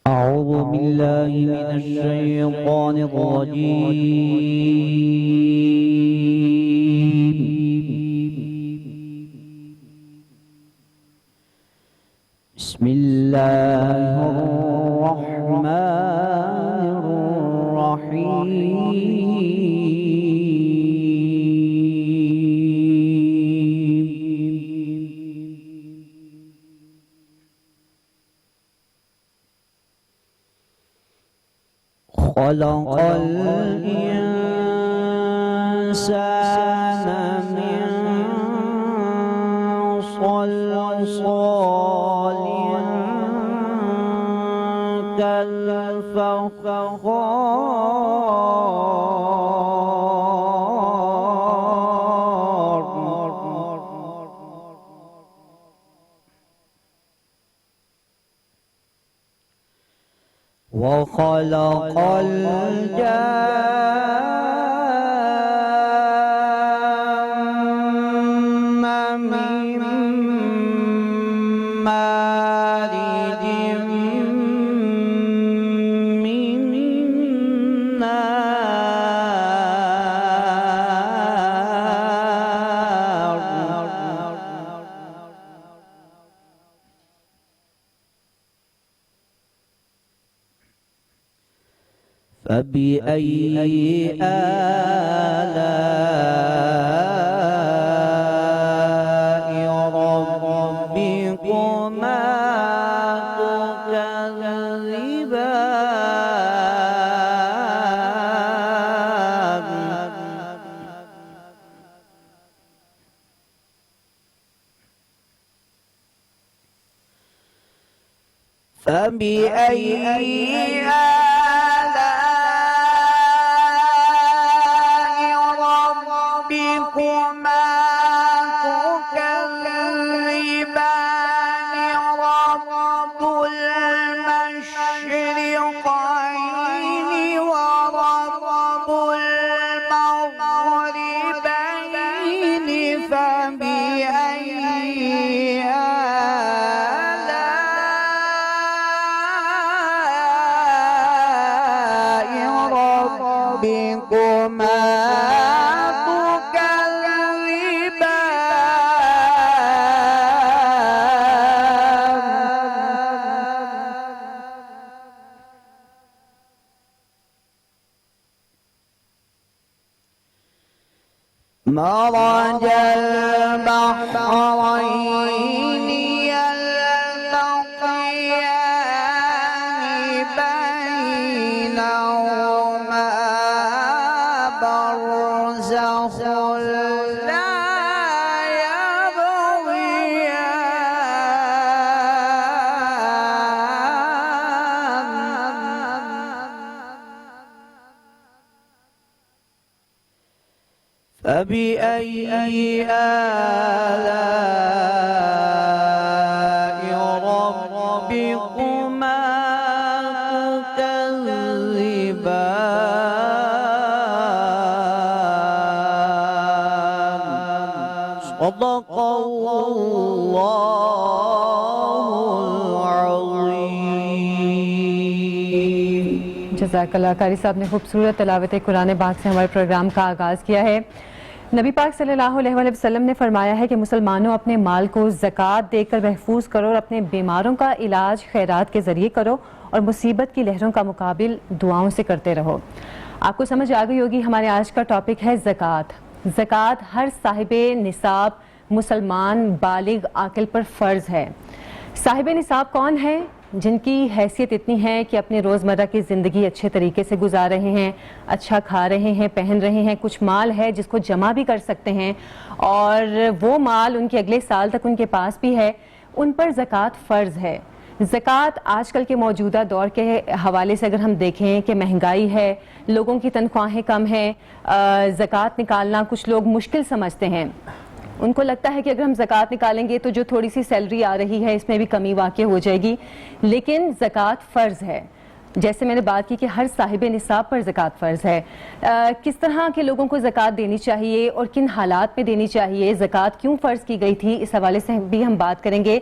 أعوذ بالله من الشيطان الرجيم. بسم الله الرحمن الرحيم. خلق الإنسان من صلصال كالفخار وخلق الجن من مارج من نار فبأي آلاء ربكما تكذبان فبأي ربكما تكذبان رب المشرقين ورب المغربين فبأي آلاء ربكما مرج البحرين يلتقيان بينهما برزخ لا يبغيان فبأي آلاء ربكما تكذبان صدق الله العظيم. جزاک اللہ. قاری صاحب نے خوبصورت تلاوت قرآن پاک سے ہمارے پروگرام کا آغاز کیا ہے. نبی پاک صلی اللہ علیہ وسلم نے فرمایا ہے کہ مسلمانوں اپنے مال کو زکوٰۃ دے کر محفوظ کرو اور اپنے بیماروں کا علاج خیرات کے ذریعے کرو اور مصیبت کی لہروں کا مقابل دعاؤں سے کرتے رہو. آپ کو سمجھ آ گئی ہوگی ہمارے آج کا ٹاپک ہے زکوٰۃ. زکوٰۃ ہر صاحب نصاب مسلمان بالغ عاقل پر فرض ہے. صاحب نصاب کون ہے؟ جن کی حیثیت اتنی ہے کہ اپنے روزمرہ کی زندگی اچھے طریقے سے گزار رہے ہیں, اچھا کھا رہے ہیں, پہن رہے ہیں, کچھ مال ہے جس کو جمع بھی کر سکتے ہیں اور وہ مال ان کے اگلے سال تک ان کے پاس بھی ہے, ان پر زکوٰۃ فرض ہے. زکوٰۃ آج کل کے موجودہ دور کے حوالے سے اگر ہم دیکھیں کہ مہنگائی ہے, لوگوں کی تنخواہیں کم ہیں, زکوٰۃ نکالنا کچھ لوگ مشکل سمجھتے ہیں. ان کو لگتا ہے کہ اگر ہم زکوٰۃ نکالیں گے تو جو تھوڑی سی سیلری آ رہی ہے اس میں بھی کمی واقع ہو جائے گی, لیکن زکوٰۃ فرض ہے. جیسے میں نے بات کی کہ ہر صاحب نصاب پر زکوٰۃ فرض ہے، کس طرح کے لوگوں کو زکوٰۃ دینی چاہیے اور کن حالات میں دینی چاہیے، زکوٰۃ کیوں فرض کی گئی تھی، اس حوالے سے بھی ہم بات کریں گے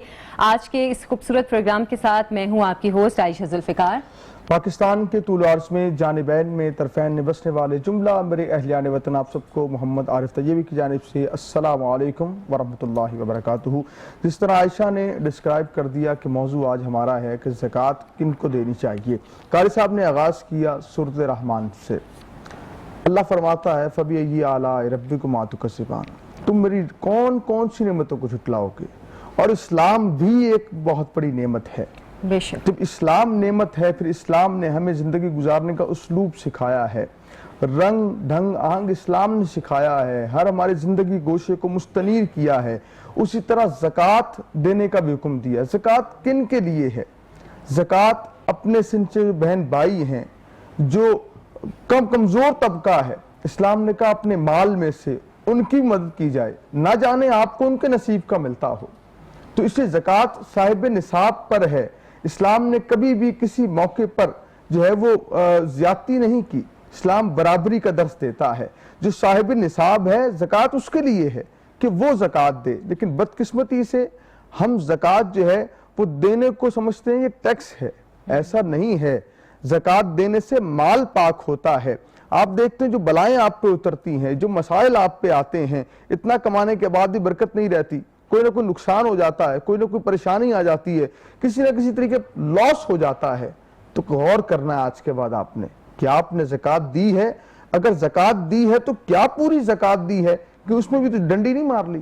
آج کے اس خوبصورت پروگرام کے ساتھ۔ میں ہوں آپ کی ہوسٹ عائشہ ذوالفقار۔ پاکستان کے طول و عرض میں جانبین میں طرفین میں بسنے والے جملہ میرے اہلیان وطن آپ سب کو محمد عارف طیبی کی جانب سے السلام علیکم ورحمۃ اللہ وبرکاتہ۔ جس طرح عائشہ نے ڈسکرائب کر دیا کہ موضوع آج ہمارا ہے کہ زکوٰۃ کن کو دینی چاہیے، قاری صاحب نے آغاز کیا سورۃ رحمان سے۔ اللہ فرماتا ہے فَبِأَيِّ آلَاءِ رَبِّكُمَا تُكَذِّبَانِ، تم میری کون کون سی نعمتوں کو جھٹلاؤ گے، اور اسلام بھی ایک بہت بڑی نعمت ہے۔ بے شک جب اسلام نعمت ہے، پھر اسلام نے ہمیں زندگی گزارنے کا اسلوب سکھایا ہے، رنگ ڈھنگ آہنگ اسلام نے سکھایا ہے، ہر ہماری زندگی گوشے کو مستنیر کیا ہے۔ اسی طرح زکوٰۃ دینے کا بھی حکم دیا۔ زکوٰۃ کن کے لیے ہے؟ زکوٰۃ اپنے سنچے بہن بھائی ہیں جو کمزور طبقہ ہے، اسلام نے کہا اپنے مال میں سے ان کی مدد کی جائے، نہ جانے آپ کو ان کے نصیب کا ملتا ہو۔ تو اس لیے زکوٰۃ صاحب نصاب پر ہے۔ اسلام نے کبھی بھی کسی موقع پر جو ہے وہ زیادتی نہیں کی۔ اسلام برابری کا درس دیتا ہے۔ جو صاحب نصاب ہے زکوٰۃ اس کے لیے ہے کہ وہ زکوٰۃ دے، لیکن بدقسمتی سے ہم زکوٰۃ جو ہے وہ دینے کو سمجھتے ہیں یہ ٹیکس ہے۔ ایسا نہیں ہے۔ زکوٰۃ دینے سے مال پاک ہوتا ہے۔ آپ دیکھتے ہیں جو بلائیں آپ پہ اترتی ہیں، جو مسائل آپ پہ آتے ہیں، اتنا کمانے کے بعد بھی برکت نہیں رہتی، کوئی نہ کوئی نقصان ہو جاتا ہے، کوئی نہ کوئی پریشانی آ جاتی ہے، کسی نہ کسی طریقے لاس ہو جاتا ہے، تو غور کرنا ہے آج کے بعد آپ نے کہ آپ نے زکوٰۃ دی ہے۔ اگر زکوٰۃ دی ہے تو کیا پوری زکوٰۃ دی ہے کہ اس میں بھی تو ڈنڈی نہیں مار لی؟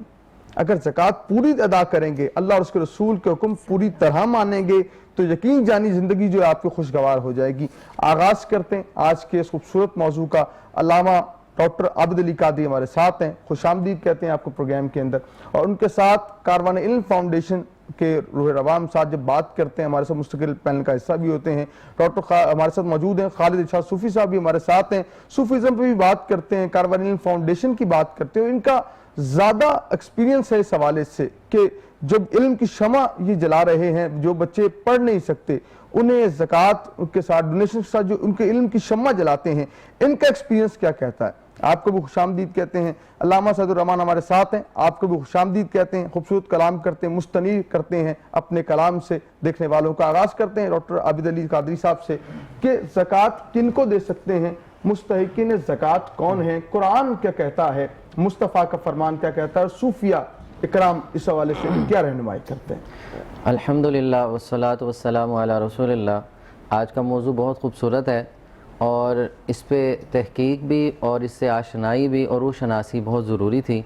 اگر زکوٰۃ پوری ادا کریں گے، اللہ اور اس کے رسول کے حکم پوری طرح مانیں گے، تو یقین جانی زندگی جو ہے آپ کی خوشگوار ہو جائے گی۔ آغاز کرتے ہیں آج کے اس خوبصورت موضوع کا۔ علامہ ڈاکٹر عابد علی قادری ہمارے ساتھ ہیں، خوش آمدید کہتے ہیں آپ کو پروگرام کے اندر، اور ان کے ساتھ کاروان علم فاؤنڈیشن کے روح روام ساتھ جب بات کرتے ہیں ہمارے ساتھ مستقل پینل کا حصہ بھی ہوتے ہیں۔ ڈاکٹر ہمارے ساتھ موجود ہیں خالد ارشاد صوفی صاحب بھی ہمارے ساتھ ہیں، صوفیزم پہ بھی بات کرتے ہیں، کاروان علم فاؤنڈیشن کی بات کرتے ہیں۔ ان کا زیادہ ایکسپیرینس ہے اس حوالے سے کہ جب علم کی شمع یہ جلا رہے ہیں، جو بچے پڑھ نہیں سکتے انہیں زکوٰۃ کے ساتھ ڈونیشن کے ساتھ جو ان کے علم کی شمع جلاتے ہیں، ان کا ایکسپیرینس کیا کہتا ہے؟ آپ کو بھی خوش آمدید کہتے ہیں۔ علامہ سعد الرحمان ہمارے ساتھ ہیں، آپ کو بھی خوش آمدید کہتے ہیں، خوبصورت کلام کرتے ہیں، مستنیر کرتے ہیں اپنے کلام سے دیکھنے والوں کا۔ آغاز کرتے ہیں ڈاکٹر عابد علی قادری صاحب سے کہ زکوٰۃ کن کو دے سکتے ہیں، مستحقین زکوٰۃ کون ہیں، قرآن کیا کہتا ہے، مصطفیٰ کا فرمان کیا کہتا ہے، صوفیہ اکرام اس حوالے سے کیا رہنمائی کرتے ہیں؟ الحمدللہ والصلاة والسلام علی رسول اللہ۔ آج کا موضوع بہت خوبصورت ہے اور اس پہ تحقیق بھی اور اس سے آشنائی بھی اور روشناسی بہت ضروری تھی،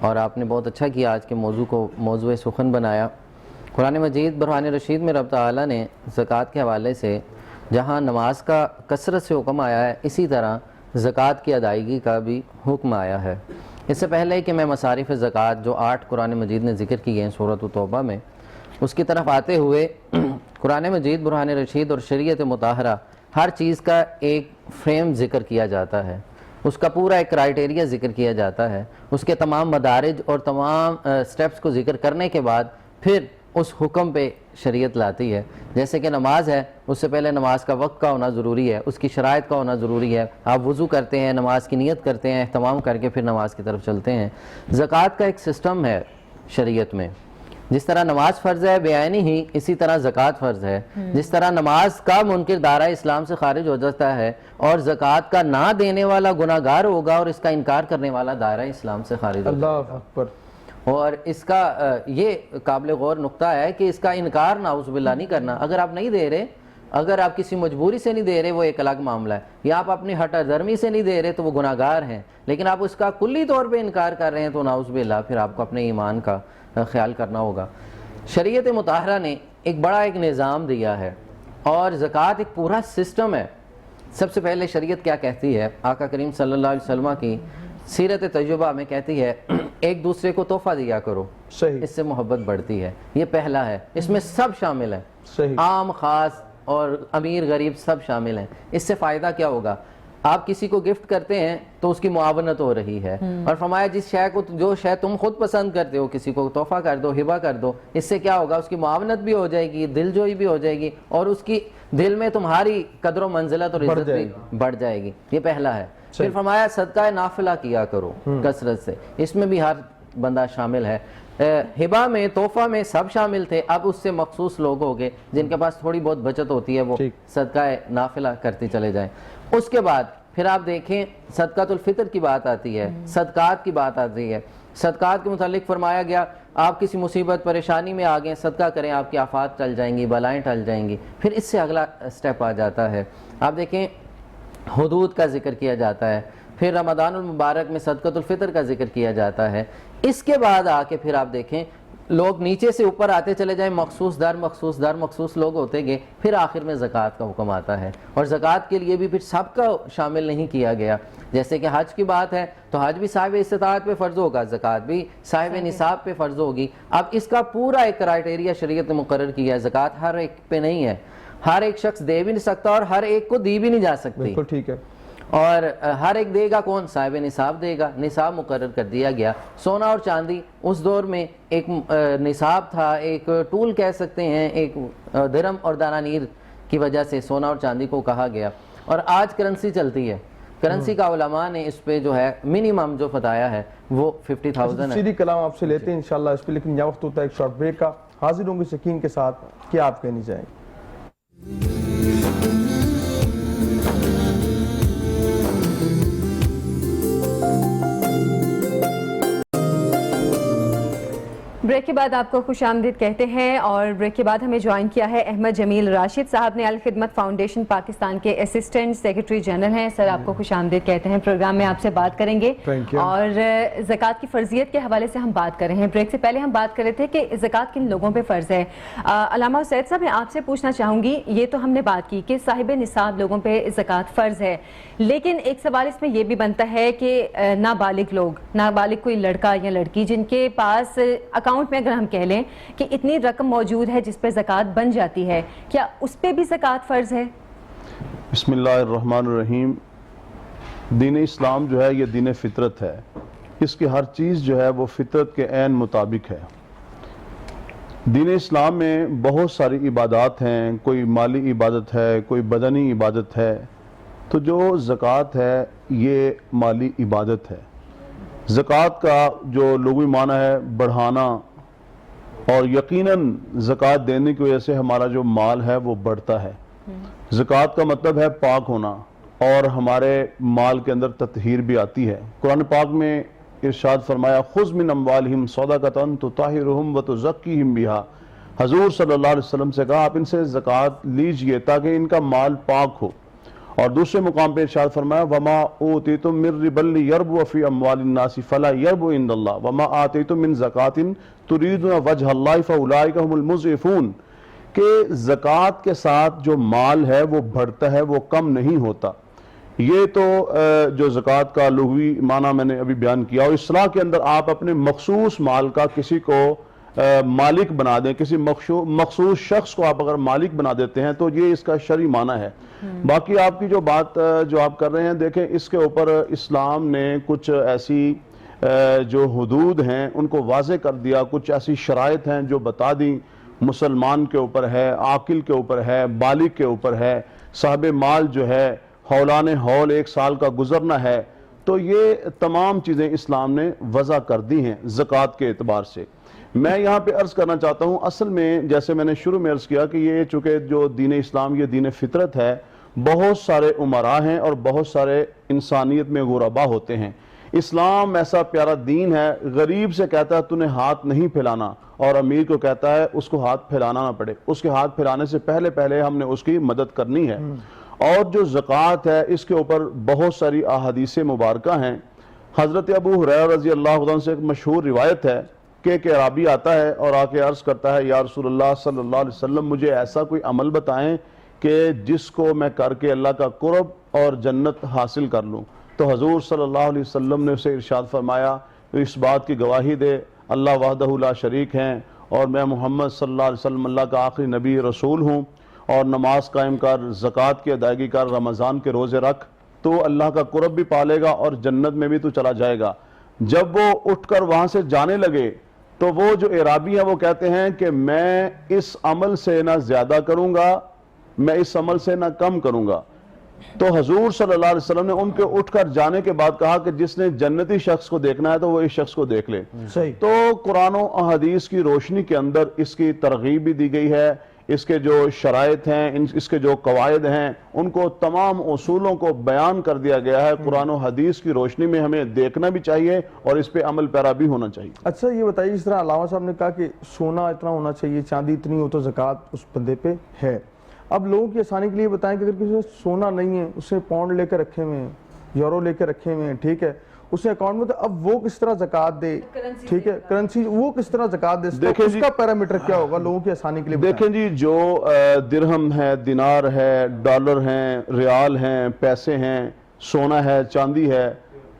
اور آپ نے بہت اچھا کیا آج کے موضوع کو موضوع سخن بنایا۔ قرآن مجید برہان رشید میں رب تعالیٰ نے زکوٰۃ کے حوالے سے جہاں نماز کا کثرت سے حکم آیا ہے، اسی طرح زکوٰۃ کی ادائیگی کا بھی حکم آیا ہے۔ اس سے پہلے کہ میں مصارف زکوٰۃ جو 8 قرآن مجید نے ذکر کیے ہیں سورۃ توبہ میں، اس کی طرف آتے ہوئے قرآن مجید برہان رشید اور شریعت مطہرہ ہر چیز کا ایک فریم ذکر کیا جاتا ہے، اس کا پورا ایک کرائٹیریا ذکر کیا جاتا ہے، اس کے تمام مدارج اور تمام سٹیپس کو ذکر کرنے کے بعد پھر اس حکم پہ شریعت لاتی ہے۔ جیسے کہ نماز ہے، اس سے پہلے نماز کا وقت کا ہونا ضروری ہے، اس کی شرائط کا ہونا ضروری ہے، آپ وضو کرتے ہیں، نماز کی نیت کرتے ہیں، اہتمام کر کے پھر نماز کی طرف چلتے ہیں۔ زکوٰۃ کا ایک سسٹم ہے شریعت میں، جس طرح نماز فرض ہے بیعینی ہی اسی طرح زکوٰۃ فرض ہے۔ جس طرح نماز کا منکر دائرہ اسلام سے خارج ہو جاتا ہے اور زکوٰۃ کا نہ دینے والا گناہگار ہوگا اور اس کا انکار کرنے والا دائرہ اسلام سے خارج ہو جاتا ہے۔ اللہ اکبر۔ اور اس کا یہ قابل غور نقطہ ہے کہ اس کا انکار نعوذ باللہ نہیں کرنا۔ اگر آپ نہیں دے رہے، اگر آپ کسی مجبوری سے نہیں دے رہے وہ ایک الگ معاملہ ہے، یا آپ اپنی ہٹا درمی سے نہیں دے رہے تو وہ گناہگار ہیں، لیکن آپ اس کا کلی طور پہ انکار کر رہے ہیں تو نعوذ باللہ پھر آپ کو اپنے ایمان کا خیال کرنا ہوگا۔ شریعت مطہرہ نے ایک بڑا ایک نظام دیا ہے اور زکوٰۃ ایک پورا سسٹم ہے۔ سب سے پہلے شریعت کیا کہتی ہے؟ آقا کریم صلی اللہ علیہ وسلم کی سیرت تجربہ میں کہتی ہے ایک دوسرے کو تحفہ دیا کرو، صحیح، اس سے محبت بڑھتی ہے۔ یہ پہلا ہے، اس میں سب شامل ہیں، صحیح، عام خاص اور امیر غریب سب شامل ہیں۔ اس سے فائدہ کیا ہوگا؟ آپ کسی کو گفٹ کرتے ہیں تو اس کی معاونت ہو رہی ہے، اور فرمایا جس شے کو جو شے تم خود پسند کرتے ہو کسی کو تحفہ کر دو، ہبہ کر دو، اس سے کیا ہوگا، اس کی معاونت بھی ہو جائے گی، دل جوئی بھی ہو جائے گی، اور اس کی دل میں تمہاری قدر و منزلت اور عزت بھی بڑھ جائے گی۔ یہ پہلا ہے۔ پھر فرمایا صدقہ نافلہ کیا کرو کثرت سے، اس میں بھی ہر بندہ شامل ہے۔ ہبہ میں، تحفہ میں سب شامل تھے، اب اس سے مخصوص لوگ ہو گئے جن کے پاس تھوڑی بہت بچت ہوتی ہے، وہ صدقہ نافلہ کرتے چلے جائیں۔ اس کے بعد پھر آپ دیکھیں صدقۃ الفطر کی بات آتی ہے، صدقات کی بات آتی ہے۔ صدقات کے متعلق فرمایا گیا آپ کسی مصیبت پریشانی میں آ گئے، صدقہ کریں، آپ کی آفات ٹل جائیں گی، بلائیں ٹل جائیں گی۔ پھر اس سے اگلا سٹیپ آ جاتا ہے، آپ دیکھیں حدود کا ذکر کیا جاتا ہے، پھر رمضان المبارک میں صدقۃ الفطر کا ذکر کیا جاتا ہے۔ اس کے بعد آ کے پھر آپ دیکھیں لوگ نیچے سے اوپر آتے چلے جائیں، مخصوص در مخصوص در مخصوص لوگ ہوتے گئے، پھر آخر میں زکوٰۃ کا حکم آتا ہے، اور زکوٰۃ کے لیے بھی پھر سب کا شامل نہیں کیا گیا۔ جیسے کہ حج کی بات ہے تو حج بھی صاحب استطاعت پہ فرض ہوگا، زکوٰۃ بھی صاحب نصاب پہ فرض ہوگی۔ اب اس کا پورا ایک کرائٹیریا شریعت نے مقرر کیا ہے، زکوٰۃ ہر ایک پہ نہیں ہے، ہر ایک شخص دے بھی نہیں سکتا اور ہر ایک کو دی بھی نہیں جا سکتی۔ بالکل ٹھیک ہے۔ اور ہر ایک دے گا کون؟ صاحب نصاب دے گا، نصاب مقرر کر دیا گیا۔ سونا اور چاندی اس دور میں ایک نصاب تھا، ایک ٹول کہہ سکتے ہیں، ایک درہم اور دنانیر کی وجہ سے سونا اور چاندی کو کہا گیا۔ اور آج کرنسی چلتی ہے، کرنسی کا علماء نے اس پہ جو ہے منیمم جو بتایا ہے وہ 50,000 ہے۔ سیدھی کلام آپ سے لیتے ہیں انشاءاللہ اس پہ، لیکن یہاں وقت ہوتا ہے ایک شارٹ بریک کا۔ حاضر ہوں گے یقین کے ساتھ، کیا آپ کہنی چاہیں گے؟ بریک کے بعد آپ کو خوش آمدید کہتے ہیں، اور بریک کے بعد ہمیں جوائن کیا ہے احمد جمیل راشد صاحب نے، الخدمت فاؤنڈیشن پاکستان کے اسسٹنٹ سیکرٹری جنرل ہیں۔ سر آپ کو خوش آمدید کہتے ہیں، پروگرام میں آپ سے بات کریں گے اور زکوٰۃ کی فرضیت کے حوالے سے ہم بات کر رہے ہیں۔ بریک سے پہلے ہم بات کر رہے تھے کہ زکوٰۃ کن لوگوں پہ فرض ہے۔ علامہ سید صاحب میں آپ سے پوچھنا چاہوں گی، یہ تو ہم نے بات کی کہ صاحب نصاب لوگوں پہ زکوٰۃ فرض ہے، لیکن ایک سوال اس میں یہ بھی بنتا ہے کہ نابالغ لوگ، نابالغ کوئی لڑکا یا لڑکی جن کے پاس اکاؤنٹ میں اگر ہم کہہ لیں کہ اتنی رقم موجود ہے جس پہ زکوٰۃ بن جاتی ہے، کیا اس پہ بھی زکوٰۃ فرض ہے؟ بسم اللہ الرحمن الرحیم۔ دین اسلام جو ہے یہ دین فطرت ہے، اس کی ہر چیز جو ہے وہ فطرت کے عین مطابق ہے۔ دین اسلام میں بہت ساری عبادات ہیں، کوئی مالی عبادت ہے، کوئی بدنی عبادت ہے، تو جو زکوٰۃ ہے یہ مالی عبادت ہے۔ زکوٰۃ کا جو لغوی معنی ہے بڑھانا، اور یقیناً زکوٰۃ دینے کی وجہ سے ہمارا جو مال ہے وہ بڑھتا ہے۔ زکوٰۃ کا مطلب ہے پاک ہونا، اور ہمارے مال کے اندر تطہیر بھی آتی ہے۔ قرآن پاک میں ارشاد فرمایا خذ من اموالہم صدقۃ تطہرہم وتزکیہم بہا۔ حضور صلی اللہ علیہ وسلم سے کہا آپ ان سے زکوٰۃ لیجئے تاکہ ان کا مال پاک ہو۔ اور دوسرے مقام پہ ارشاد فرمایا وما اوتیتم من ربا لیربو فی اموال الناس فلا یربو عند اللہ وما آتیتم من زکوٰۃ تریدون وجہ اللہ فاولئک هم المضعفون، کہ زکوٰۃ کے ساتھ جو مال ہے وہ بڑھتا ہے، وہ کم نہیں ہوتا۔ یہ تو جو زکوٰۃ کا لغوی معنی میں نے ابھی بیان کیا، اور اصطلاح کے اندر آپ اپنے مخصوص مال کا کسی کو مالک بنا دیں، کسی مخصوص شخص کو آپ اگر مالک بنا دیتے ہیں تو یہ اس کا شرعی معنی ہے۔ باقی آپ کی جو بات جو آپ کر رہے ہیں، دیکھیں اس کے اوپر اسلام نے کچھ ایسی جو حدود ہیں ان کو واضح کر دیا، کچھ ایسی شرائط ہیں جو بتا دیں، مسلمان کے اوپر ہے، عاقل کے اوپر ہے، بالغ کے اوپر ہے، صاحب مال جو ہے حولان حول 1 سال کا گزرنا ہے، تو یہ تمام چیزیں اسلام نے وضع کر دی ہیں زکوٰۃ کے اعتبار سے۔ میں یہاں پہ عرض کرنا چاہتا ہوں، اصل میں جیسے میں نے شروع میں عرض کیا کہ یہ چونکہ جو دین اسلام یہ دین فطرت ہے، بہت سارے امراء ہیں اور بہت سارے انسانیت میں غربا ہوتے ہیں۔ اسلام ایسا پیارا دین ہے، غریب سے کہتا ہے تو نے ہاتھ نہیں پھیلانا، اور امیر کو کہتا ہے اس کو ہاتھ پھیلانا نہ پڑے، اس کے ہاتھ پھیلانے سے پہلے ہم نے اس کی مدد کرنی ہے۔ اور جو زکوٰۃ ہے اس کے اوپر بہت ساری احادیث مبارکہ ہیں۔ حضرت ابو ہریرہ رضی اللہ عنہ سے ایک مشہور روایت ہے کہ ایک اعرابی آتا ہے اور آ کے عرض کرتا ہے یا رسول اللہ صلی اللہ علیہ وسلم مجھے ایسا کوئی عمل بتائیں کہ جس کو میں کر کے اللہ کا قرب اور جنت حاصل کر لوں۔ تو حضور صلی اللہ علیہ وسلم نے اسے ارشاد فرمایا اس بات کی گواہی دے اللہ وحدہ لا شریک ہیں اور میں محمد صلی اللہ علیہ وسلم اللہ کا آخری نبی رسول ہوں، اور نماز قائم کر، زکوٰۃ کی ادائیگی کر، رمضان کے روزے رکھ، تو اللہ کا قرب بھی پالے گا اور جنت میں بھی تو چلا جائے گا۔ جب وہ اٹھ کر وہاں سے جانے لگے تو وہ جو اعرابی ہیں وہ کہتے ہیں کہ میں اس عمل سے نہ زیادہ کروں گا، میں اس عمل سے نہ کم کروں گا۔ تو حضور صلی اللہ علیہ وسلم نے ان کے اٹھ کر جانے کے بعد کہا کہ جس نے جنتی شخص کو دیکھنا ہے تو وہ اس شخص کو دیکھ لے۔ صحیح۔ تو قرآن و احادیث کی روشنی کے اندر اس کی ترغیب بھی دی گئی ہے، اس کے جو شرائط ہیں، اس کے جو قواعد ہیں، ان کو تمام اصولوں کو بیان کر دیا گیا ہے۔ قرآن و حدیث کی روشنی میں ہمیں دیکھنا بھی چاہیے اور اس پہ عمل پیرا بھی ہونا چاہیے۔ اچھا یہ بتائیے، جس طرح علامہ صاحب نے کہا کہ سونا اتنا ہونا چاہیے، چاندی اتنی ہو تو زکوٰۃ اس بندے پہ ہے۔ اب لوگوں کی آسانی کے لیے بتائیں کہ اگر کسی سے سونا نہیں ہے، اس نے پاؤنڈ لے کے رکھے ہوئے ہیں، یورو لے کے رکھے ہوئے ہیں، ٹھیک ہے، اس نے اکاؤنٹ میں، تو اب وہ کس طرح زکوٰۃ دے؟ ٹھیک ہے، کرنسی وہ کس طرح زکوٰۃ دے؟ دیکھیں اس کا پیرامیٹر کیا ہوگا لوگوں کی آسانی کے لیے بتائیں۔ دیکھیں جی، جو درہم ہے، دینار ہے، ڈالر ہیں، ریال ہیں، پیسے ہیں، سونا ہے، چاندی ہے،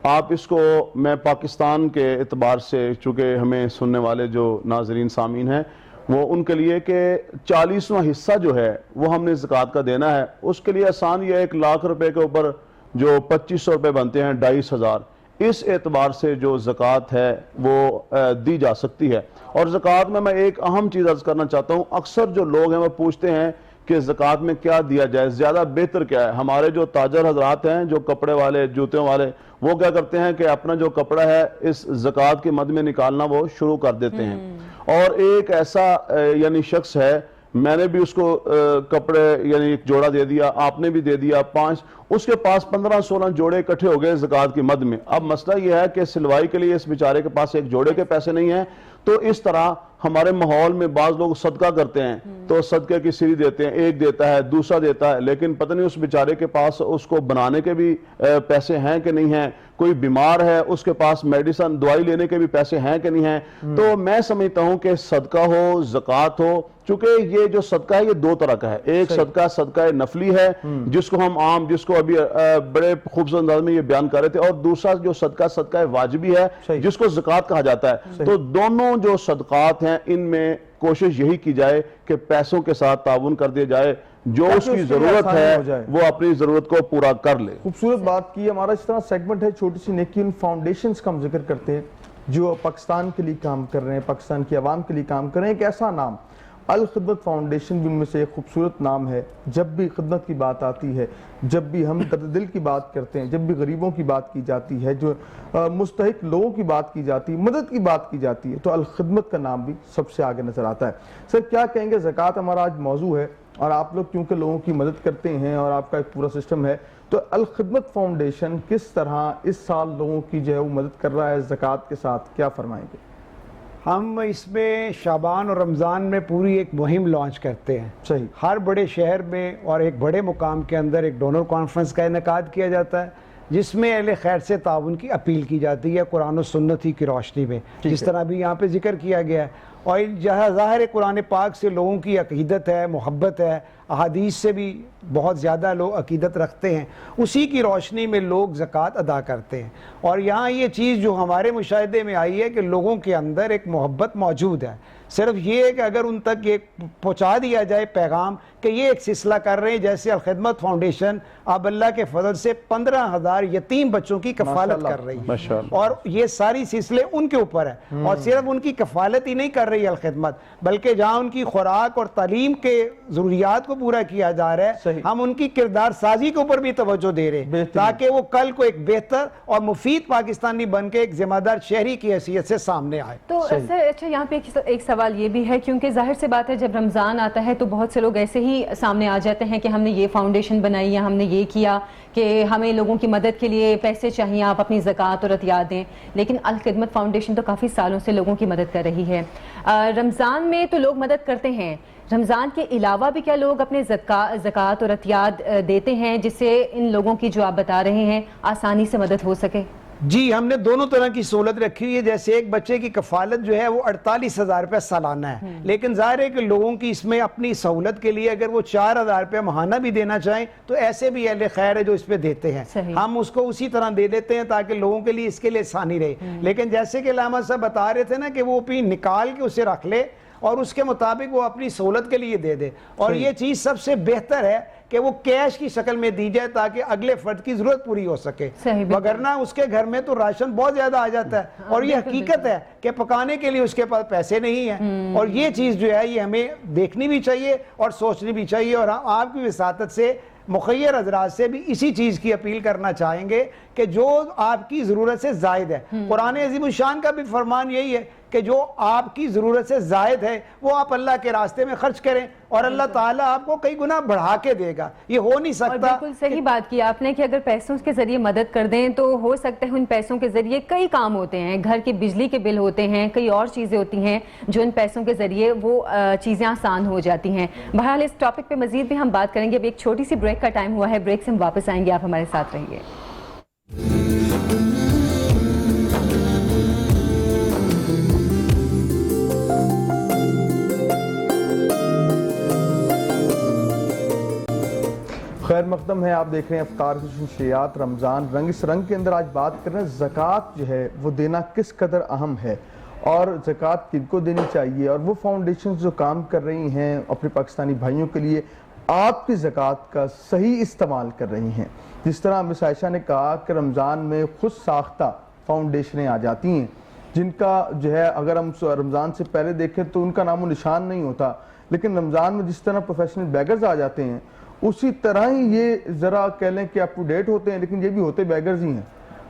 آپ اس کو، میں پاکستان کے اعتبار سے، چونکہ ہمیں سننے والے جو ناظرین سامعین ہیں وہ ان کے لیے کہ 40واں حصہ جو ہے وہ ہم نے زکوٰۃ کا دینا ہے، اس کے لیے آسان یہ 1 لاکھ روپے کے اوپر جو 2500 روپے بنتے ہیں، 2500، اس اعتبار سے جو زکوٰۃ ہے وہ دی جا سکتی ہے۔ اور زکوٰۃ میں ایک اہم چیز عرض کرنا چاہتا ہوں، اکثر جو لوگ ہیں وہ پوچھتے ہیں کہ زکوٰۃ میں کیا دیا جائے، زیادہ بہتر کیا ہے۔ ہمارے جو تاجر حضرات ہیں، جو کپڑے والے، جوتوں والے، وہ کیا کرتے ہیں کہ اپنا جو کپڑا ہے اس زکوٰۃ کے مد میں نکالنا وہ شروع کر دیتے ہیں۔ اور ایک ایسا یعنی شخص ہے، میں نے بھی اس کو کپڑے یعنی ایک جوڑا دے دیا، آپ نے بھی دے دیا 5، اس کے پاس 15-16 جوڑے اکٹھے ہو گئے زکوٰۃ کی مد میں۔ اب مسئلہ یہ ہے کہ سلوائی کے لیے اس بیچارے کے پاس ایک جوڑے کے پیسے نہیں ہیں، تو اس طرح ہمارے ماحول میں بعض لوگ صدقہ کرتے ہیں تو صدقے کی سری دیتے ہیں، ایک دیتا ہے، دوسرا دیتا ہے، لیکن پتہ نہیں اس بیچارے کے پاس اس کو بنانے کے بھی پیسے ہیں کہ نہیں ہیں، کوئی بیمار ہے اس کے پاس میڈیسن دوائی لینے کے بھی پیسے ہیں کہ نہیں ہیں۔ تو میں سمجھتا ہوں کہ صدقہ ہو، زکوٰۃ ہو، چونکہ یہ جو صدقہ ہے یہ 2 طرح کا ہے۔ ایک صدقہ نفلی ہے جس کو ہم عام، جس کو ابھی بڑے خوبصورت انداز میں یہ بیان کر رہے تھے، اور دوسرا جو صدقہ واجبی ہے جس کو زکوٰۃ کہا جاتا ہے۔ تو دونوں جو صدقات ہیں ان میں کوشش یہی کی جائے کہ پیسوں کے ساتھ تعاون کر دیا جائے، جو اس کی ضرورت ہے وہ اپنی ضرورت کو پورا کر لے۔ خوبصورت بات کی۔ ہمارا اس طرح سیگمنٹ ہے چھوٹی سی نیکی، ان فاؤنڈیشنز کا ہم ذکر کرتے ہیں جو پاکستان کے لیے کام کر رہے ہیں، پاکستان کی عوام کے لیے کام کر رہے ہیں۔ ایک ایسا نام الخدمت فاؤنڈیشن بھی ان میں سے ایک خوبصورت نام ہے۔ جب بھی خدمت کی بات آتی ہے، جب بھی ہم درد دل کی بات کرتے ہیں، جب بھی غریبوں کی بات کی جاتی ہے، جو مستحق لوگوں کی بات کی جاتی ہے، مدد کی بات کی جاتی ہے، تو الخدمت کا نام بھی سب سے آگے نظر آتا ہے۔ سر کیا کہیں گے، زکوٰۃ ہمارا آج موضوع ہے اور آپ لوگ کیونکہ لوگوں کی مدد کرتے ہیں اور آپ کا ایک پورا سسٹم ہے، تو الخدمت فاؤنڈیشن کس طرح اس سال لوگوں کی جو ہے وہ مدد کر رہا ہے زکوٰۃ کے ساتھ، کیا فرمائیں گے؟ ہم اس میں شعبان اور رمضان میں پوری ایک مہم لانچ کرتے ہیں۔ صحیح۔ ہر بڑے شہر میں اور ایک بڑے مقام کے اندر ایک ڈونر کانفرنس کا انعقاد کیا جاتا ہے، جس میں اہل خیر سے تعاون کی اپیل کی جاتی ہے قرآن و سنت ہی کی روشنی میں، جس طرح بھی یہاں پہ ذکر کیا گیا ہے۔ اور جہاں ظاہر قرآن پاک سے لوگوں کی عقیدت ہے، محبت ہے، احادیث سے بھی بہت زیادہ لوگ عقیدت رکھتے ہیں، اسی کی روشنی میں لوگ زکوٰۃ ادا کرتے ہیں۔ اور یہاں یہ چیز جو ہمارے مشاہدے میں آئی ہے کہ لوگوں کے اندر ایک محبت موجود ہے، صرف یہ ہے کہ اگر ان تک یہ پہنچا دیا جائے پیغام کہ یہ ایک سلسلہ کر رہے ہیں، جیسے الخدمت فاؤنڈیشن اب اللہ کے فضل سے 15,000 یتیم بچوں کی کفالت کر رہی ہے، اور یہ ساری سلسلے ان کے اوپر ہے، اور صرف ان کی کفالت ہی نہیں کر رہی الخدمت، بلکہ جہاں ان کی خوراک اور تعلیم کے ضروریات کو پورا کیا جا رہا ہے، ہم ان کی کردار سازی کے اوپر بھی توجہ دے رہے ہیں تاکہ وہ کل کو ایک بہتر اور مفید پاکستانی بن کے ایک ذمہ دار شہری کی حیثیت سے سامنے آئے۔ تو سر اچھا یہاں پہ ایک سوال یہ بھی ہے، کیونکہ ظاہر سے بات ہے جب رمضان آتا ہے تو بہت سے لوگ ایسے ہی سامنے آ جاتے ہیں کہ ہم نے یہ فاؤنڈیشن بنائی ہے، ہم نے یہ کیا کہ ہمیں لوگوں کی مدد کے لیے پیسے چاہیے، آپ اپنی زکوٰۃ اور عطیات دیں، لیکن الخدمت فاؤنڈیشن تو کافی سالوں سے لوگوں کی مدد کر رہی ہے۔ رمضان میں تو لوگ مدد کرتے ہیں، رمضان کے علاوہ بھی کیا لوگ اپنے زکوٰۃ اور عطیات دیتے ہیں جس سے ان لوگوں کی جو آپ بتا رہے ہیں آسانی سے مدد ہو سکے؟ جی، ہم نے دونوں طرح کی سہولت رکھی ہوئی ہے۔ جیسے ایک بچے کی کفالت جو ہے وہ 48,000 روپے سالانہ ہے، لیکن ظاہر ہے کہ لوگوں کی اس میں اپنی سہولت کے لیے اگر وہ 4,000 روپے ماہانہ بھی دینا چاہیں تو ایسے بھی اہل خیر ہے جو اس پہ دیتے ہیں، ہم اس کو اسی طرح دے دیتے ہیں تاکہ لوگوں کے لیے اس کے لیے آسانی رہے۔ لیکن جیسے کہ علامہ صاحب بتا رہے تھے نا کہ وہ اپنی نکال کے اسے رکھ لے اور اس کے مطابق وہ اپنی سہولت کے لیے دے دے، اور یہ چیز سب سے بہتر ہے کہ وہ کیش کی شکل میں دی جائے تاکہ اگلے فرد کی ضرورت پوری ہو سکے، صحیح، بالکل۔ وگرنہ اس کے گھر میں تو راشن بہت زیادہ آ جاتا ہے اور یہ حقیقت ہے کہ پکانے کے لیے اس کے پاس پیسے نہیں ہیں، اور یہ چیز جو ہے یہ ہمیں دیکھنی بھی چاہیے اور سوچنی بھی چاہیے، اور ہم آپ کی وساطت سے مخیر حضرات سے بھی اسی چیز کی اپیل کرنا چاہیں گے کہ جو آپ کی ضرورت سے زائد ہے، قرآن عظیم الشان کا بھی فرمان یہی ہے کہ جو آپ کی ضرورت سے زائد ہے وہ آپ اللہ کے راستے میں خرچ کریں اور اللہ تعالیٰ آپ کو کئی گنا بڑھا کے دے گا۔ یہ ہو نہیں اور سکتا۔ بالکل صحیح بات کی آپ نے کہ اگر پیسوں کے ذریعے مدد کر دیں تو ہو سکتا ہے ان پیسوں کے ذریعے کئی کام ہوتے ہیں، گھر کے بجلی کے بل ہوتے ہیں، کئی اور چیزیں ہوتی ہیں جو ان پیسوں کے ذریعے وہ چیزیں آسان ہو جاتی ہیں۔ بہرحال اس ٹاپک پہ مزید بھی ہم بات کریں گے، اب ایک چھوٹی سی بریک کا ٹائم ہوا ہے، بریک سے ہم واپس آئیں گے، آپ ہمارے ساتھ رہیے۔ خیر مقدم ہے، آپ دیکھ رہے ہیں افطار کی شمشیات رمضان رنگ۔ اس رنگ کے اندر آج بات کر رہے ہیں زکوٰۃ جو ہے وہ دینا کس قدر اہم ہے اور زکوٰۃ کن کو دینی چاہیے، اور وہ فاؤنڈیشنز جو کام کر رہی ہیں اپنے پاکستانی بھائیوں کے لیے آپ کی زکوٰۃ کا صحیح استعمال کر رہی ہیں۔ جس طرح مس عائشہ نے کہا کہ رمضان میں خود ساختہ فاؤنڈیشنیں آ جاتی ہیں جن کا جو ہے اگر ہم رمضان سے پہلے دیکھیں تو ان کا نام و نشان نہیں ہوتا، لیکن رمضان میں جس طرح پروفیشنل بیگرز آ جاتے ہیں اسی طرح ہی یہ ذرا کہہ لیں کہ اپ ٹو ڈیٹ ہوتے ہیں، لیکن یہ بھی ہوتے بیگرز ہی ہیں،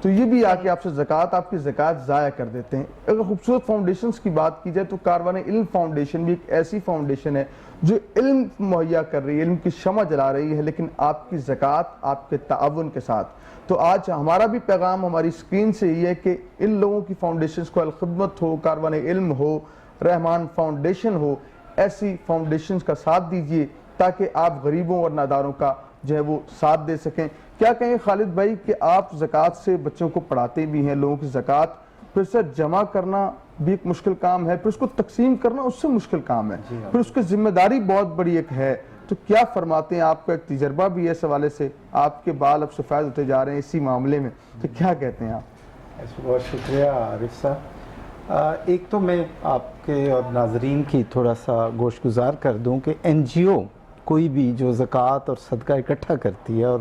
تو یہ بھی آ کے آپ سے زکوٰۃ، آپ کی زکوٰۃ ضائع کر دیتے ہیں۔ اگر خوبصورت فاؤنڈیشنز کی بات کی جائے تو کاروان علم فاؤنڈیشن بھی ایک ایسی فاؤنڈیشن ہے جو علم مہیا کر رہی ہے، علم کی شمع جلا رہی ہے، لیکن آپ کی زکوٰۃ آپ کے تعاون کے ساتھ۔ تو آج ہمارا بھی پیغام ہماری اسکرین سے یہ ہے کہ ان لوگوں کی فاؤنڈیشنز کو الخدمت ہو، کاروان علم ہو، رحمان فاؤنڈیشن ہو، ایسی فاؤنڈیشنز کا ساتھ دیجئے تاکہ آپ غریبوں اور ناداروں کا جو ہے وہ ساتھ دے سکیں۔ کیا کہیں خالد بھائی کہ آپ زکوٰۃ سے بچوں کو پڑھاتے بھی ہیں، لوگوں کی زکوٰۃ پھر سے جمع کرنا بھی ایک مشکل کام ہے، پھر اس کو تقسیم کرنا اس سے مشکل کام ہے، پھر اس کی ذمہ داری بہت بڑی ایک ہے، تو کیا فرماتے ہیں؟ آپ کا ایک تجربہ بھی ہے اس حوالے سے، آپ کے بال اب سفید ہوتے جا رہے ہیں اسی معاملے میں، تو کیا کہتے ہیں آپ؟ بہت شکریہ عارف صاحب۔ ایک تو میں آپ کے اور ناظرین کی تھوڑا سا گوش گزار کر دوں کہ این جی او کوئی بھی جو زکوٰۃ اور صدقہ اکٹھا کرتی ہے اور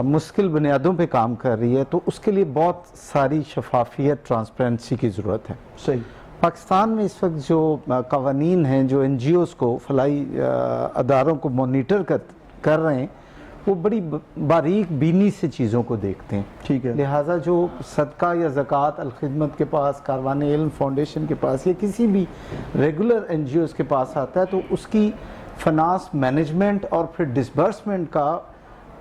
مشکل بنیادوں پہ کام کر رہی ہے تو اس کے لیے بہت ساری شفافیت، ٹرانسپیرنسی کی ضرورت ہے۔ صحیح۔ پاکستان میں اس وقت جو قوانین ہیں جو این جی اوز کو فلاحی اداروں کو مانیٹر کر رہے ہیں وہ بڑی باریک بینی سے چیزوں کو دیکھتے ہیں، ٹھیک ہے، لہٰذا جو صدقہ یا زکوٰۃ الخدمت کے پاس، کاروان علم فاؤنڈیشن کے پاس یا کسی بھی ریگولر این جی اوز کے پاس آتا ہے تو اس کی فنانس مینجمنٹ اور پھر ڈسبرسمنٹ کا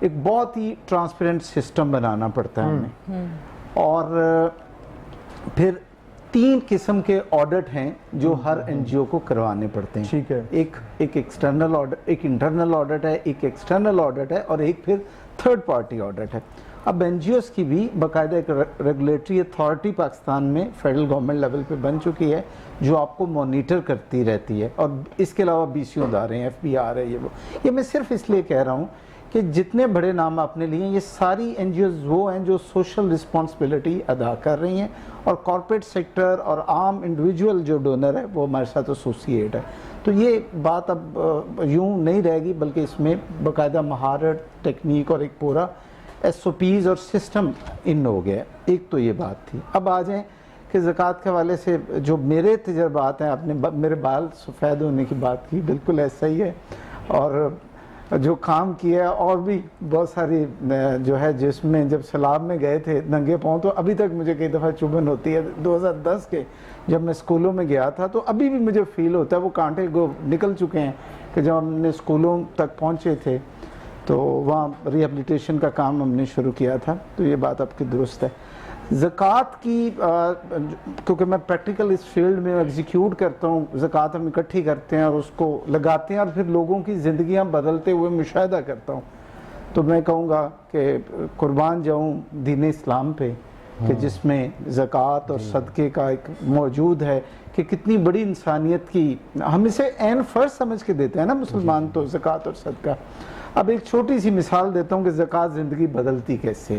ایک بہت ہی ٹرانسپیرنٹ سسٹم بنانا پڑتا ہے ہمیں، اور پھر 3 قسم کے آڈٹ ہیں جو ہر این جی او کو کروانے پڑتے ہیں، ٹھیک ہے، ایک ایکسٹرنل آڈٹ، ایک انٹرنل آڈٹ ہے، ایک ایکسٹرنل آڈٹ ہے اور ایک پھر تھرڈ پارٹی آڈٹ ہے۔ اب این جی اوز کی بھی باقاعدہ ایک ریگولیٹری اتھارٹی پاکستان میں فیڈرل گورنمنٹ لیول پہ بن چکی ہے جو آپ کو مانیٹر کرتی رہتی ہے، اور اس کے علاوہ بی سی ادارے ہیں، ایف بی آر ہے، یہ میں صرف اس لیے کہہ رہا ہوں کہ جتنے بڑے نام آپ نے لیے ہیں یہ ساری این جی اوز وہ ہیں جو سوشل رسپانسبلٹی ادا کر رہی ہیں، اور کارپوریٹ سیکٹر اور عام انڈیویجول جو ڈونر ہے وہ ہمارے ساتھ ایسوسیٹ ہے۔ تو یہ بات اب یوں نہیں رہے گی بلکہ اس میں باقاعدہ مہارت، ٹیکنیک اور ایک پورا ایس او پیز اور سسٹم ان ہو گیا۔ ایک تو یہ بات تھی۔ اب آ جائیں کہ زکوٰۃ کے حوالے سے جو میرے تجربات ہیں، آپ نے میرے بال سفید ہونے کی بات کی، بالکل ایسا ہی ہے، اور جو کام کیا اور بھی بہت ساری جو ہے جس میں جب سیلاب میں گئے تھے ننگے پاؤں تو ابھی تک مجھے کئی دفعہ چبھن ہوتی ہے۔ 2010 کے جب میں اسکولوں میں گیا تھا تو ابھی بھی مجھے فیل ہوتا ہے وہ کانٹے نکل چکے ہیں کہ جب ہم نے اسکولوں تک پہنچے تھے تو وہاں ری ایبلیٹیشن کا کام ہم نے شروع کیا تھا، تو یہ بات آپ کی درست ہے۔ زکوٰۃ کی کیونکہ میں پریکٹیکل اس فیلڈ میں ایگزیکیوٹ کرتا ہوں، زکوٰۃ ہم اکٹھی کرتے ہیں اور اس کو لگاتے ہیں اور پھر لوگوں کی زندگیاں بدلتے ہوئے مشاہدہ کرتا ہوں، تو میں کہوں گا کہ قربان جاؤں دین اسلام پہ کہ جس میں زکوٰۃ اور صدقے کا ایک موجود ہے کہ کتنی بڑی انسانیت کی ہم اسے عین فرض سمجھ کے دیتے ہیں نا مسلمان، تو زکوٰۃ اور صدقہ۔ اب ایک چھوٹی سی مثال دیتا ہوں کہ زکوٰۃ زندگی بدلتی کیسے۔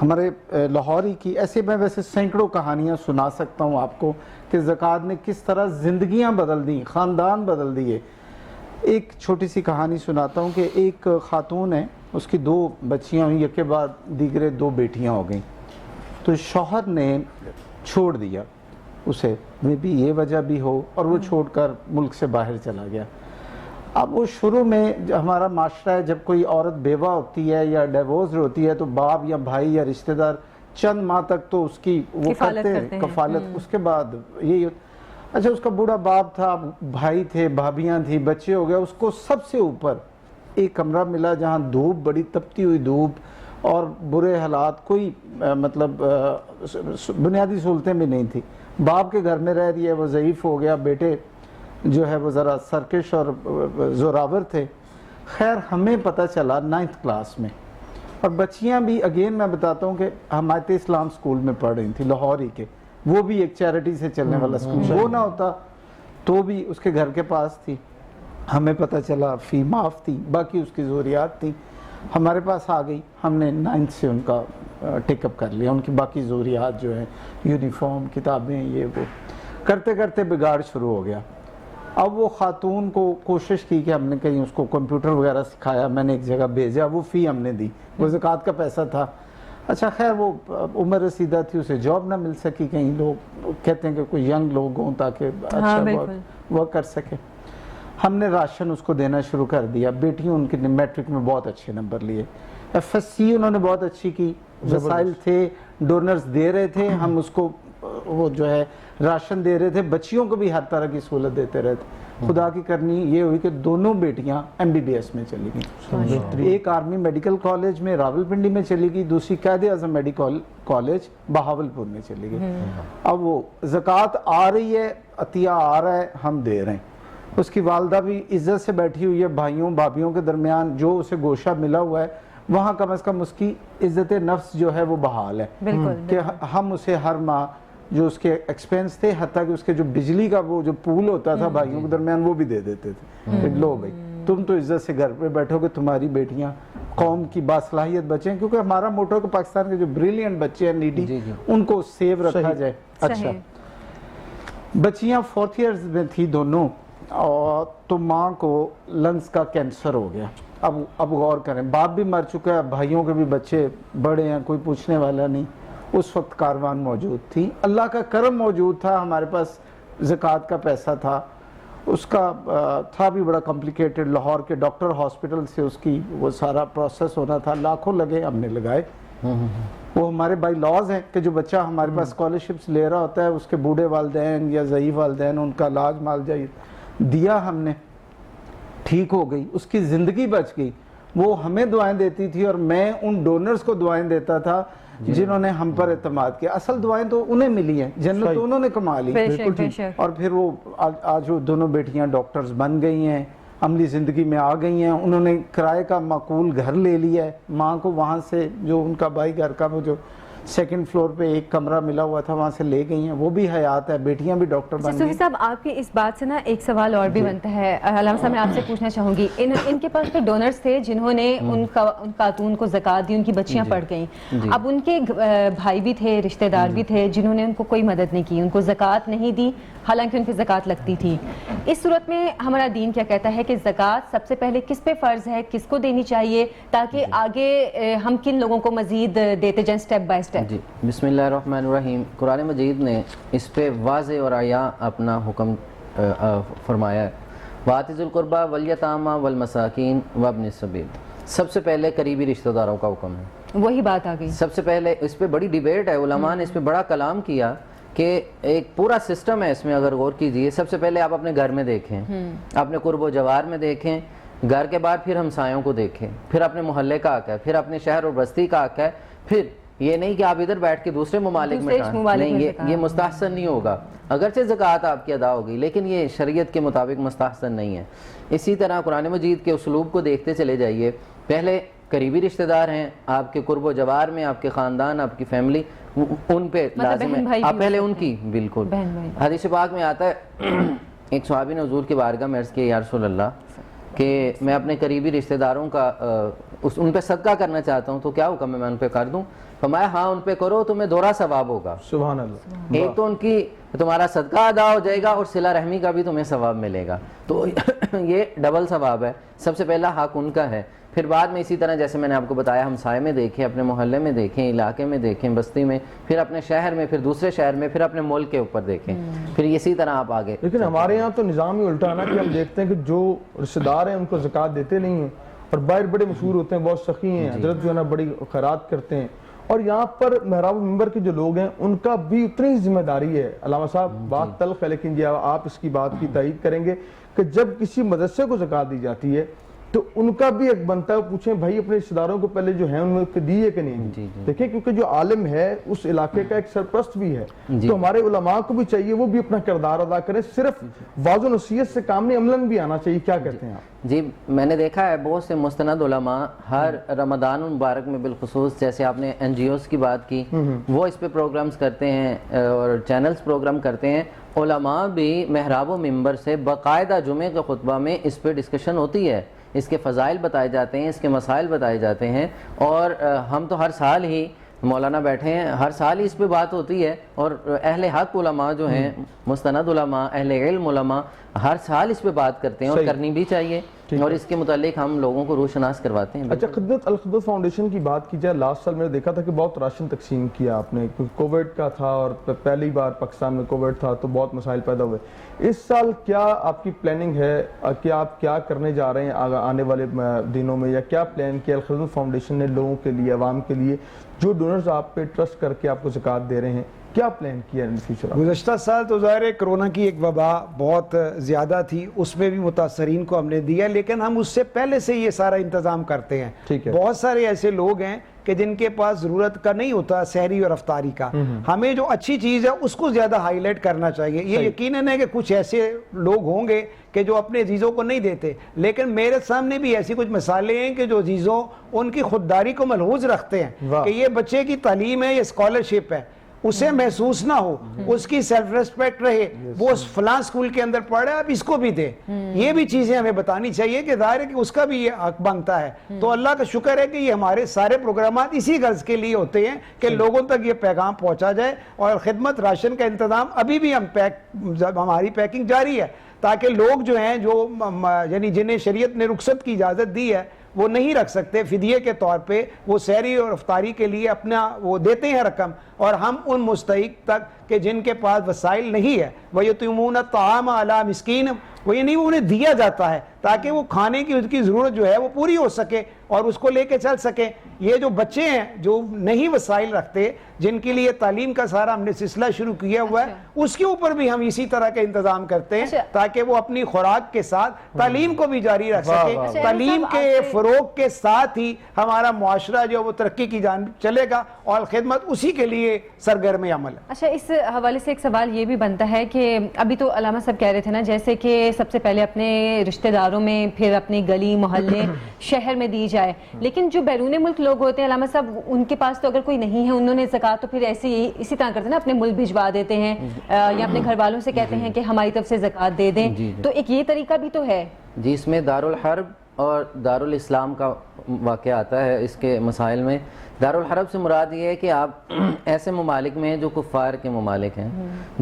ہمارے لاہوری کی ایسے میں ویسے سینکڑوں کہانیاں سنا سکتا ہوں آپ کو کہ زکوٰۃ نے کس طرح زندگیاں بدل دیں، خاندان بدل دیے۔ ایک چھوٹی سی کہانی سناتا ہوں کہ ایک خاتون ہے، اس کی 2 بچیاں ہوئیں، یک کے بعد دیگرے 2 بیٹیاں ہو گئیں، تو شوہر نے چھوڑ دیا اسے، میں بھی یہ وجہ بھی ہو، اور وہ چھوڑ کر ملک سے باہر چلا گیا۔ اب وہ شروع میں ہمارا معاشرہ ہے، جب کوئی عورت بیوہ ہوتی ہے یا ڈیورس ہوتی ہے تو باپ یا بھائی یا رشتہ دار چند ماہ تک تو اس کی وہ کرتے ہیں کفالت، اس کے بعد یہی اچھا اس کا بوڑھا باپ تھا، بھائی تھے، بھابیاں تھیں، بچے ہو گئے، اس کو سب سے اوپر ایک کمرہ ملا جہاں دھوپ، بڑی تپتی ہوئی دھوپ اور برے حالات، کوئی مطلب بنیادی سہولتیں بھی نہیں تھی۔ باپ کے گھر میں رہ رہی ہے، وہ ضعیف ہو گیا، بیٹے جو ہے وہ ذرا سرکش اور زوراور تھے۔ خیر ہمیں پتہ چلا 9th کلاس میں، اور بچیاں بھی اگین میں بتاتا ہوں کہ حمایت اسلام سکول میں پڑھ رہی تھیں، لاہور ہی کے، وہ بھی ایک چیریٹی سے چلنے والا سکول، وہ نہ ہوتا تو بھی اس کے گھر کے پاس تھی۔ ہمیں پتہ چلا فی معاف تھی، باقی اس کی ضروریات تھیں، ہمارے پاس آ گئی، ہم نے 9th سے ان کا ٹیک اپ کر لیا، ان کی باقی ضروریات جو ہیں، یونیفارم، کتابیں، یہ وہ کرتے کرتے بگاڑ شروع ہو گیا۔ اب وہ خاتون کو کوشش کی کہ ہم نے کہیں اس کو کمپیوٹر وغیرہ سکھایا، میں نے ایک جگہ بھیجا، وہ فی ہم نے دی، وہ زکوٰۃ کا پیسہ تھا۔ اچھا خیر وہ عمر رسیدہ تھی، اسے جاب نہ مل سکی، کہیں لوگ کہتے ہیں کہ کوئی ینگ لوگ ہوں تاکہ اچھا ورک کر سکے۔ ہم نے راشن اس کو دینا شروع کر دیا، بیٹیوں ان کے میٹرک میں بہت اچھے نمبر لیے، ایف ایس سی انہوں نے بہت اچھی کی، وسائل تھے، ڈونرز دے رہے تھے، ہم اس کو وہ جو ہے راشن دے رہے تھے، بچیوں کو بھی ہر طرح کی سہولت دیتے رہے تھے۔ خدا کی کرنی یہ ہوئی کہ دونوں بیٹیاں MBBS میں چلی گئیں، ایک آرمی میڈیکل کالج میں راولپنڈی میں چلی گئی، دوسری قائد اعظم میڈیکل کالج بہاولپور میں چلی گئی۔ اب وہ زکوٰۃ آ رہی ہے، عطیہ آ رہا ہے، ہم دے رہے ہیں، اس کی والدہ بھی عزت سے بیٹھی ہوئی ہے، بھائیوں بھابھیوں کے درمیان جو اسے گوشہ ملا ہوا ہے وہاں کم از کم اس کی عزت نفس جو ہے وہ بحال ہے کہ ہم اسے ہر ماہ جو اس کے ایکسپینس تھے، حتیٰ کہ اس کے جو بجلی کا وہ جو پول ہوتا تھا بھائیوں کے درمیان، وہ بھی دے دیتے تھے۔ لو بھائی تم تو عزت سے گھر پہ بیٹھو کہ تمہاری بیٹیاں قوم کی باصلاحیت بچے ہیں، کیونکہ ہمارا موٹو کہ پاکستان کے جو بریلینٹ بچے ہیں نیڈی، ان کو سیو رکھا جائے۔ اچھا بچیاں 4th ایئرز میں تھی دونوں، اور تو ماں کو لنگز کا کینسر ہو گیا۔ اب غور کریں، باپ بھی مر چکا ہے، بھائیوں کے بھی بچے بڑے ہیں، کوئی پوچھنے والا نہیں۔ اس وقت کاروان موجود تھی، اللہ کا کرم موجود تھا، ہمارے پاس زکوٰۃ کا پیسہ تھا، اس کا تھا بھی بڑا کمپلیکیٹڈ، لاہور کے ڈاکٹر ہاسپٹل سے اس کی وہ سارا پروسیس ہونا تھا، لاکھوں لگے، ہم نے لگائے۔ وہ ہمارے بائی لاز ہیں کہ جو بچہ ہمارے پاس اسکالرشپس لے رہا ہوتا ہے، اس کے بوڑھے والدین یا ضعیف والدین، ان کا علاج معالجہ دیا ہم نے، ٹھیک ہو گئی، اس کی زندگی بچ گئی۔ وہ ہمیں دعائیں دیتی تھی اور میں ان ڈونرز کو دعائیں دیتا تھا جنہوں نے ہم پر اعتماد کیا۔ اصل دعائیں تو انہیں ملی ہیں، جنت تو انہوں نے کما لی۔ اور پھر وہ آج وہ دونوں بیٹیاں ڈاکٹرز بن گئی ہیں، عملی زندگی میں آ گئی ہیں، انہوں نے کرائے کا معقول گھر لے لیا ہے، ماں کو وہاں سے جو ان کا بھائی گھر کا وہ جو 2nd فلور پہ ایک کمرہ ملا ہوا تھا وہاں سے لے گئی ہیں، وہ بھی حیات ہے، بیٹیاں بھی ڈاکٹر بن گئی۔ صوفی صاحب آپ کی اس بات سے نا ایک سوال اور بھی بنتا ہے، علامہ صاحب میں آپ سے پوچھنا چاہوں گی، ان کے پاس تو ڈونرز تھے جنہوں نے ان خاتون کو زکوٰۃ دی، ان کی بچیاں پڑھ گئیں، اب ان کے بھائی بھی تھے، رشتہ دار بھی تھے جنہوں نے ان کو کوئی مدد نہیں کی، ان کو زکوٰۃ نہیں دی، حالانکہ ان پہ زکوٰۃ لگتی تھی۔ اس صورت میں ہمارا دین کیا کہتا ہے کہ زکوٰۃ سب سے پہلے کس پہ فرض ہے، کس کو دینی چاہیے، تاکہ آگے ہم کن لوگوں کو مزید دیتے جائیں اسٹیپ بائی اسٹیپ؟ جی بسم اللہ الرحمن الرحیم۔ قرآن مجید نے اس پہ واضح اور عیاں اپنا حکم فرمایا ہے، وَآتِ ذِی الْقُرْبَىٰ وَالْیَتَامَىٰ وَالْمَسَاکِینِ وَابْنِ السَّبِیلِ۔ سب سے پہلے قریبی رشتہ داروں کا حکم ہے، وہی بات آ گئی۔ سب سے پہلے اس پہ بڑی ڈیبیٹ ہے، علماء نے اس پہ بڑا کلام کیا کہ ایک پورا سسٹم ہے اس میں، اگر غور کیجئے، سب سے پہلے آپ اپنے گھر میں دیکھیں، اپنے قرب و جوار میں دیکھیں، گھر کے بعد پھر ہمسایوں کو دیکھیں، پھر اپنے محلے کا حق ہے، پھر اپنے شہر اور بستی کا حق ہے، پھر یہ نہیں کہ آپ ادھر بیٹھ کے دوسرے ممالک میں نہیں، یہ مستحسن نہیں ہوگا، اگرچہ زکوٰۃ آپ کی ادا ہوگی لیکن یہ شریعت کے مطابق مستحسن نہیں ہے۔ اسی طرح قرآن مجید کے اسلوب کو دیکھتے چلے جائیے، پہلے قریبی رشتہ دار ہیں آپ کے قرب و جوار میں، آپ کے خاندان، آپ کی فیملی، ان پہ لازم ہے آپ پہلے ان کی، بالکل حدیث پاک میں آتا ہے، ایک صحابی نے حضور کی بارگاہ میں عرض کیا یا رسول اللہ کہ میں اپنے قریبی رشتہ داروں کا ان پہ صدقہ کرنا چاہتا ہوں، تو کیا حکم ہے، میں ان پہ کر دوں؟ فرمایا ہاں ان پہ کرو، تمہیں دوہرا ثواب ہوگا۔ سبحان اللہ۔ ایک تو ان کی تو تمہارا صدقہ ادا ہو جائے گا اور صلہ رحمی کا بھی تمہیں ثواب ملے گا. تو یہ ڈبل ثواب ہے. سب سے پہلا حق ان کا ہے, پھر بعد میں اسی طرح جیسے میں نے آپ کو بتایا ہمسائے میں دیکھیں, اپنے محلے میں دیکھیں, علاقے میں دیکھیں, بستی میں, پھر اپنے شہر میں, پھر دوسرے شہر میں, پھر اپنے ملک کے اوپر دیکھیں, پھر اسی طرح آپ آگے. لیکن ہمارے یہاں تو نظام ہی الٹا نا کہ ہم دیکھتے ہیں کہ جو رشتہ دار ہیں ان کو زکوٰۃ دیتے نہیں ہیں, اور باہر بڑے مشہور ہوتے ہیں, بہت سخی ہیں, حضرت جو ہے نا بڑی خیرات کرتے ہیں, اور یہاں پر محراب و منبر کے جو لوگ ہیں ان کا بھی اتنی ہی ذمہ داری ہے. علامہ صاحب بات تلخ ہے لیکن یہ آپ اس کی بات کی تائید کریں گے کہ جب کسی مدرسے کو زکوٰۃ دی جاتی ہے تو ان کا بھی ایک بنتا ہے, پوچھیں بھائی اپنے رشتہ داروں کو پہلے جو ہیں ان میں دی ہے کہ نہیں. دیکھیں کیونکہ جو عالم ہے اس علاقے کا ایک سرپرست بھی ہے, تو ہمارے علماء کو بھی چاہیے وہ بھی اپنا کردار ادا کریں, صرف واضح و نصیحت سے کام نہیں, عملاً بھی آنا چاہیے. کیا کہتے ہیں آپ؟ جی میں نے دیکھا ہے بہت سے مستند علماء ہر رمضان المبارک میں بالخصوص, جیسے آپ نے این جی اوز کی بات کی, وہ اس پہ پروگرامز کرتے ہیں اور چینلز پروگرام کرتے ہیں. علماء بھی محراب و منبر سے باقاعدہ جمعے کے خطبہ میں اس پہ ڈسکشن ہوتی ہے, اس کے فضائل بتائے جاتے ہیں, اس کے مسائل بتائے جاتے ہیں, اور ہم تو ہر سال ہی مولانا بیٹھے ہیں, ہر سال ہی اس پہ بات ہوتی ہے, اور اہل حق علماء جو ہیں, مستند علماء, اہل علم علماء ہر سال اس پہ بات کرتے ہیں, اور کرنی بھی چاہیے, اور اس کے متعلق ہم لوگوں کو روشناس کرواتے ہیں. اچھا, خدمت الخدمت فاؤنڈیشن کی بات کی جائے, لاسٹ سال میں نے دیکھا تھا کہ بہت راشن تقسیم کیا آپ نے, کیونکہ کووڈ کا تھا اور پہلی بار پاکستان میں کووڈ تھا تو بہت مسائل پیدا ہوئے. اس سال کیا آپ کی پلاننگ ہے کہ آپ کیا کرنے جا رہے ہیں آنے والے دنوں میں, یا کیا پلان کیا الخدمت فاؤنڈیشن نے لوگوں کے لیے, عوام کے لیے, جو ڈونرز آپ پہ ٹرسٹ کر کے آپ کو زکوٰۃ دے رہے ہیں, کیا پلان کیا ان فیوچر؟ گزشتہ سال تو ظاہر ہے کرونا کی ایک وبا بہت زیادہ تھی, اس میں بھی متاثرین کو ہم نے دیا, لیکن ہم اس سے پہلے سے یہ سارا انتظام کرتے ہیں. بہت سارے ایسے لوگ ہیں کہ جن کے پاس ضرورت کا نہیں ہوتا سحری اور افطاری کا, ہمیں جو اچھی چیز ہے اس کو زیادہ ہائی لائٹ کرنا چاہیے. یہ یقیناً ہے کہ کچھ ایسے لوگ ہوں گے کہ جو اپنے عزیزوں کو نہیں دیتے, لیکن میرے سامنے بھی ایسی کچھ مثالیں ہیں کہ جو عزیزوں ان کی خودداری کو ملحوظ رکھتے ہیں کہ یہ بچے کی تعلیم ہے, یہ اسکالرشپ ہے, اسے محسوس نہ ہو, اس کی سیلف ریسپیکٹ رہے, وہ فلاں سکول کے اندر پڑھے, اب اس کو بھی دے. یہ بھی چیزیں ہمیں بتانی چاہیے کہ ظاہر ہے کہ اس کا بھی یہ حق بنتا ہے. تو اللہ کا شکر ہے کہ یہ ہمارے سارے پروگرامات اسی غرض کے لیے ہوتے ہیں کہ لوگوں تک یہ پیغام پہنچا جائے, اور خدمت راشن کا انتظام ابھی بھی ہماری پیکنگ جاری ہے, تاکہ لوگ جو ہیں جو یعنی جنہیں شریعت نے رخصت کی اجازت دی ہے وہ نہیں رکھ سکتے, فدیے کے طور پہ وہ سحری اور افطاری کے لیے اپنا وہ دیتے ہیں رقم, اور ہم ان مستحق تک کہ جن کے پاس وسائل نہیں ہے, وَيُطْعِمُونَ الطَّعَامَ عَلَىٰ مِسْكِينٍ, وہ یہ نہیں, وہ انہیں دیا جاتا ہے تاکہ وہ کھانے کی اس کی ضرورت جو ہے وہ پوری ہو سکے اور اس کو لے کے چل سکیں. یہ جو بچے ہیں جو نہیں وسائل رکھتے, جن کے لیے تعلیم کا سارا ہم نے سلسلہ شروع کیا ہوا ہے, اس کے اوپر بھی ہم اسی طرح کا انتظام کرتے ہیں تاکہ وہ اپنی خوراک کے ساتھ تعلیم کو بھی جاری رکھ سکے. تعلیم کے فروغ کے ساتھ ہی ہمارا معاشرہ جو وہ ترقی کی جانب چلے گا, اور خدمت اسی کے لیے سرگرم عمل ہے. اچھا, اس حوالے سے ایک سوال یہ بھی بنتا ہے کہ ابھی تو علامہ صاحب کہہ رہے تھے نا, جیسے کہ سب سے پہلے اپنے رشتہ داروں میں, پھر اپنی گلی محلے شہر میں دی جائے, لیکن جو بیرون ملک لوگ ہوتے ہیں علامہ صاحب, ان کے پاس تو اگر کوئی نہیں ہے, انہوں نے زکوٰۃ تو پھر اسی طرح کرتے ہیں نا, اپنے ملک بھجوا دیتے ہیں یا اپنے گھر والوں سے کہتے ہیں کہ ہماری طرف سے زکوٰۃ دے دیں, تو ایک یہ طریقہ بھی تو ہے. جی, اس میں دارالحرب اور دارالاسلام کا واقعہ آتا ہے اس کے مسائل میں. دارالحرب سے مراد یہ ہے کہ آپ ایسے ممالک میں جو کفار کے ممالک ہیں,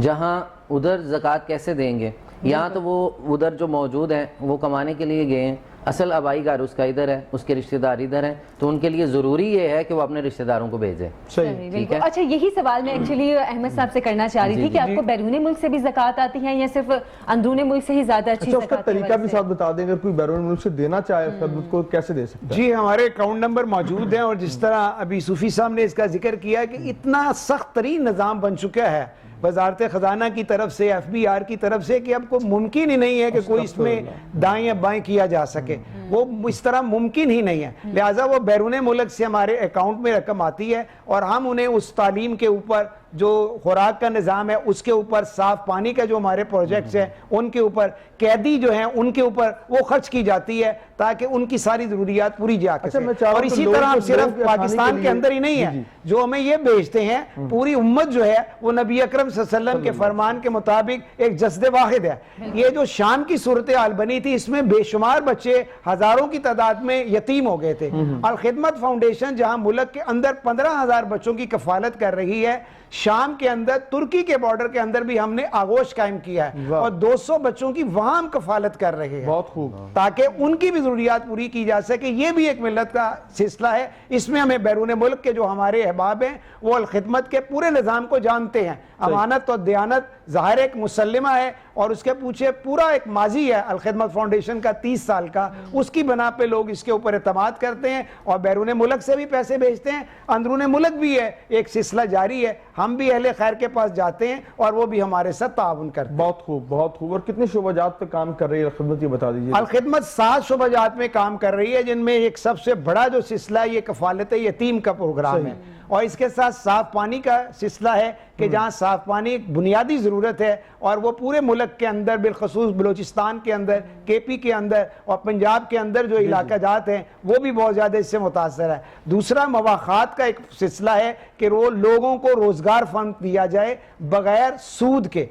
جہاں ادھر زکوٰۃ کیسے دیں گے, یہاں تو وہ ادھر جو موجود ہیں وہ کمانے کے لیے گئے ہیں, اصل آبائی گھر اس کا ادھر ہے, اس کے رشتہ دار ادھر ہیں, تو ان کے لیے ضروری یہ ہے کہ وہ اپنے رشتہ داروں کو بھیجیں. بالکل. اچھا, یہی سوال میں ایکچولی احمد صاحب سے کرنا چاہ رہی تھی کہ آپ کو بیرون ملک سے بھی زکوٰۃ آتی ہے یا صرف اندرون ملک سے ہی زیادہ اچھی زکوٰۃ؟ اس کا طریقہ بھی ساتھ بتا دیں, اگر کوئی بیرون ملک سے دینا چاہے خدمت کو کیسے دے سکتا ہے؟ جی, ہمارے اکاؤنٹ نمبر موجود ہیں, اور جس طرح ابھی صوفی صاحب نے اس کا ذکر کیا کہ اتنا سخت ترین نظام بن چکا ہے وزارت خزانہ کی طرف سے, ایف بی آر کی طرف سے, کہ اب کو ممکن ہی نہیں ہے کہ کوئی اس میں دائیں یا بائیں کیا جا سکے, وہ اس طرح ممکن ہی نہیں ہے. لہٰذا وہ بیرون ملک سے ہمارے اکاؤنٹ میں رقم آتی ہے, اور ہم انہیں اس تعلیم کے اوپر, جو خوراک کا نظام ہے اس کے اوپر, صاف پانی کا جو ہمارے پروجیکٹس ہیں ان کے اوپر, قیدی جو ہیں ان کے اوپر وہ خرچ کی جاتی ہے تاکہ ان کی ساری ضروریات پوری جا سکیں. اور اسی طرح ہم صرف پاکستان کے اندر ہی نہیں ہیں, جو ہمیں یہ بھیجتے ہیں, پوری امت جو ہے وہ نبی اکرم صلی اللہ علیہ وسلم کے فرمان کے مطابق ایک جسد واحد ہے. یہ جو شام کی صورتحال بنی تھی, اس میں بے شمار بچے ہزاروں کی تعداد میں یتیم ہو گئے تھے. الخدمت فاؤنڈیشن جہاں ملک کے اندر 15,000 بچوں کی کفالت کر رہی ہے, شام کے اندر ترکی کے بارڈر کے اندر بھی ہم نے آغوش قائم کیا ہے اور 200 بچوں کی وہاں ہم کفالت کر رہے ہیں بہت خوب تاکہ ان کی بھی ضروریات پوری کی جا سکے. یہ بھی ایک ملت کا سلسلہ ہے. اس میں ہمیں بیرون ملک کے جو ہمارے احباب ہیں وہ الخدمت کے پورے نظام کو جانتے ہیں. امانت اور دیانت ظاہر ایک مسلمہ ہے اور اس کے پیچھے پورا ایک ماضی ہے الخدمت فاؤنڈیشن کا 30 سال کا. اس کی بنا پہ لوگ اس کے اوپر اعتماد کرتے ہیں اور بیرون ملک سے بھی پیسے بھیجتے ہیں, اندرون ملک بھی ہے, ایک سلسلہ جاری ہے. ہم بھی اہل خیر کے پاس جاتے ہیں اور وہ بھی ہمارے ساتھ تعاون کرتے ہیں. بہت خوب بہت خوب. اور کتنے شعبہ جات پہ کام کر رہی ہے الخدمت, یہ بتا دیجیے. الخدمت 7 شعبہ جات میں کام کر رہی ہے, جن میں ایک سب سے بڑا جو سلسلہ ہے یہ کفالت یتیم کا پروگرام ہے, اور اس کے ساتھ صاف پانی کا سلسلہ ہے کہ جہاں صاف پانی ایک بنیادی ضرورت ہے اور وہ پورے ملک کے اندر بالخصوص بلوچستان کے اندر, کے پی کے اندر اور پنجاب کے اندر جو علاقہ جات ہیں وہ بھی بہت زیادہ اس سے متاثر ہے. دوسرا مواخات کا ایک سلسلہ ہے کہ لوگوں کو روزگار فنڈ دیا جائے بغیر سود کے,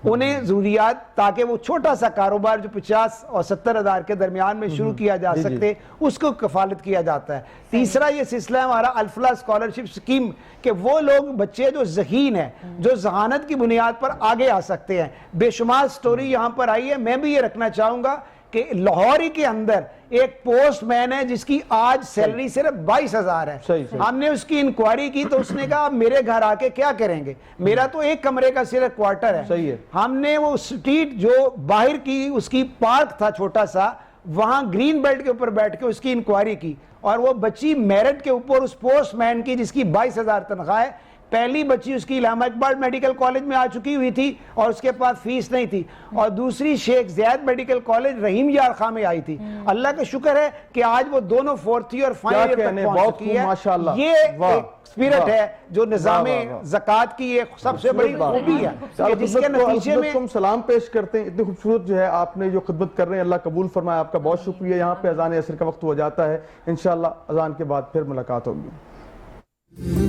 انہیں ضروریات تاکہ وہ چھوٹا سا کاروبار جو 50 اور 70 ہزار کے درمیان میں شروع کیا جا سکتے اس کو کفالت کیا جاتا ہے. تیسرا یہ سلسلہ ہے ہمارا الفلاح اسکالرشپ سکیم کہ وہ لوگ بچے جو ذہین ہیں, جو ذہانت کی بنیاد پر آگے آ سکتے ہیں. بے شمار سٹوری یہاں پر آئی ہے. میں بھی یہ رکھنا چاہوں گا کہ لاہور ہی کے اندر ایک پوسٹ مین ہے جس کی آج سیلری صرف 22,000 ہے. ہم نے اس کی انکوائری کی تو اس نے کہا آپ میرے گھر آ کے کیا کریں گے, میرا تو ایک کمرے کا صرف کوارٹر ہے. ہم نے وہ سٹریٹ جو باہر کی اس کی پارک تھا چھوٹا سا, وہاں گرین بیلٹ کے اوپر بیٹھ کے اس کی انکوائری کی اور وہ بچی میرٹ کے اوپر اس پوسٹ مین کی جس کی 22,000 تنخواہ ہے, پہلی بچی اس کی علامہ اقبال میڈیکل کالج میں آ چکی ہوئی تھی اور اس کے پاس فیس نہیں تھی, اور دوسری شیخ زید میڈیکل کالج رحیم یار خاں میں آئی تھی. اللہ کا شکر ہے کہ آج وہ دونوں 4th اور فائنل ایئر تک پہنچ چکی ہے. یہ ایک اسپرٹ ہے جو نظام زکوٰۃ کی ایک سب سے بڑی خوبی ہے کہ جس کے نتیجے میں ہم سلام پیش کرتے ہیں. اتنی خوبصورت جو ہے آپ نے جو خدمت کر رہے ہیں, اللہ قبول فرمائے. آپ کا بہت شکریہ. یہاں پہ اذان عصر کا وقت ہو جاتا ہے, انشاءاللہ اذان کے بعد پھر ملاقات ہوگی.